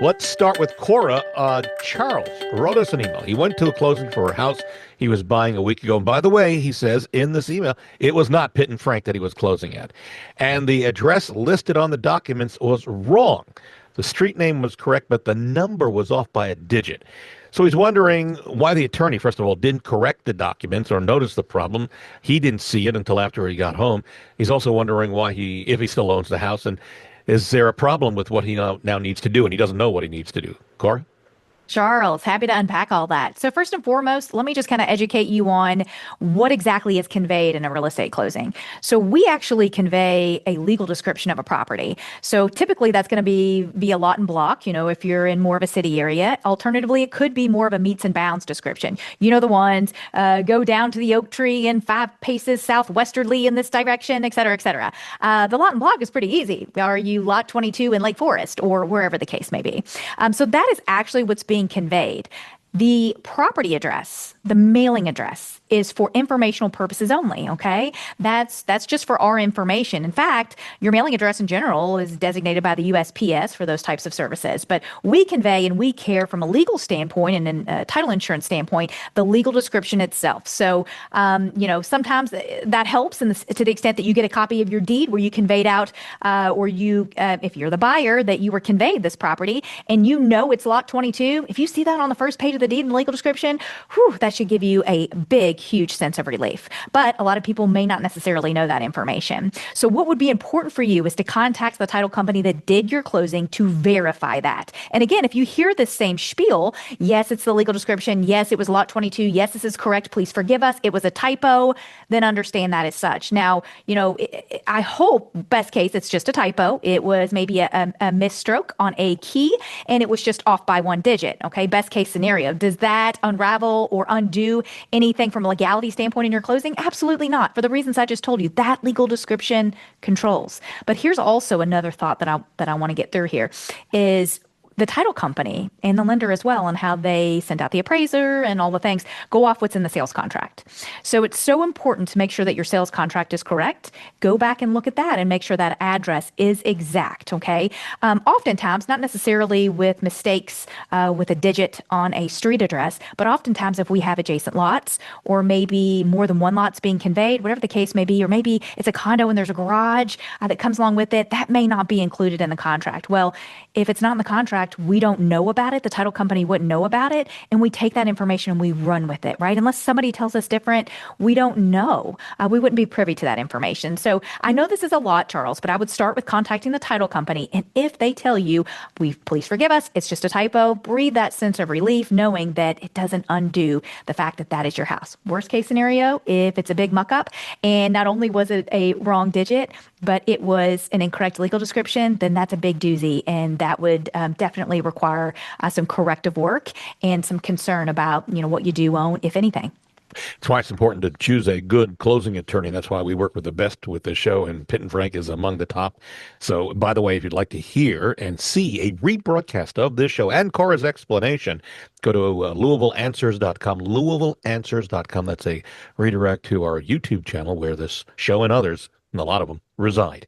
Let's start with Cora. Charles wrote us an email. He went to a closing for a house he was buying a week ago. And by the way, he says in this email, it was not Pitt and Frank that he was closing at. And the address listed on the documents was wrong. The street name was correct, but the number was off by a digit. So he's wondering why the attorney, first of all, didn't correct the documents or notice the problem. He didn't see it until after he got home. He's also wondering if he still owns the house, and is there a problem with what he now needs to do, and he doesn't know what he needs to do. Cora? Charles, happy to unpack all that. So first and foremost, let me just kind of educate you on what exactly is conveyed in a real estate closing. So we actually convey a legal description of a property. So typically that's going to be a lot and block, if you're in more of a city area. Alternatively, it could be more of a meets and bounds description. You know the ones, go down to the oak tree and 5 paces southwesterly in this direction, et cetera, et cetera. The lot and block is pretty easy. Are you lot 22 in Lake Forest or wherever the case may be? So that is actually what's being conveyed. The property address, the mailing address, is for informational purposes only, okay? That's just for our information. In fact, your mailing address in general is designated by the USPS for those types of services. But we convey and we care from a legal standpoint and a title insurance standpoint, the legal description itself. So, sometimes that helps to the extent that you get a copy of your deed where you conveyed out, or if you're the buyer, that you were conveyed this property and it's lot 22. If you see that on the first page of the deed and legal description, that should give you a big, huge sense of relief. But a lot of people may not necessarily know that information. So what would be important for you is to contact the title company that did your closing to verify that. And again, if you hear this same spiel, yes, it's the legal description. Yes, it was lot 22. Yes, this is correct. Please forgive us. It was a typo. Then understand that as such. Now, I hope best case, it's just a typo. It was maybe a misstroke on a key and it was just off by 1 digit. Okay. Best case scenario. Does that unravel or undo anything from a legality standpoint in your closing? Absolutely not. For the reasons I just told you, that legal description controls. But here's also another thought that I want to get through here is the title company and the lender as well, and how they send out the appraiser and all the things, go off what's in the sales contract. So it's so important to make sure that your sales contract is correct. Go back and look at that and make sure that address is exact, okay? Oftentimes, not necessarily with mistakes with a digit on a street address, but oftentimes if we have adjacent lots or maybe more than one lot's being conveyed, whatever the case may be, or maybe it's a condo and there's a garage that comes along with it, that may not be included in the contract. Well, if it's not in the contract, we don't know about it. The title company wouldn't know about it. And we take that information and we run with it, right? Unless somebody tells us different, we don't know. We wouldn't be privy to that information. So I know this is a lot, Charles, but I would start with contacting the title company. And if they tell you, please forgive us, it's just a typo, breathe that sense of relief, knowing that it doesn't undo the fact that that is your house. Worst case scenario, if it's a big muck up and not only was it a wrong digit, but it was an incorrect legal description, then that's a big doozy. And that would definitely require some corrective work and some concern about, what you do own, if anything. That's why it's important to choose a good closing attorney. That's why we work with the best with this show, and Pitt and Frank is among the top. So, by the way, if you'd like to hear and see a rebroadcast of this show and Cora's explanation, go to LouisvilleAnswers.com, LouisvilleAnswers.com. That's a redirect to our YouTube channel where this show and others, and a lot of them, reside.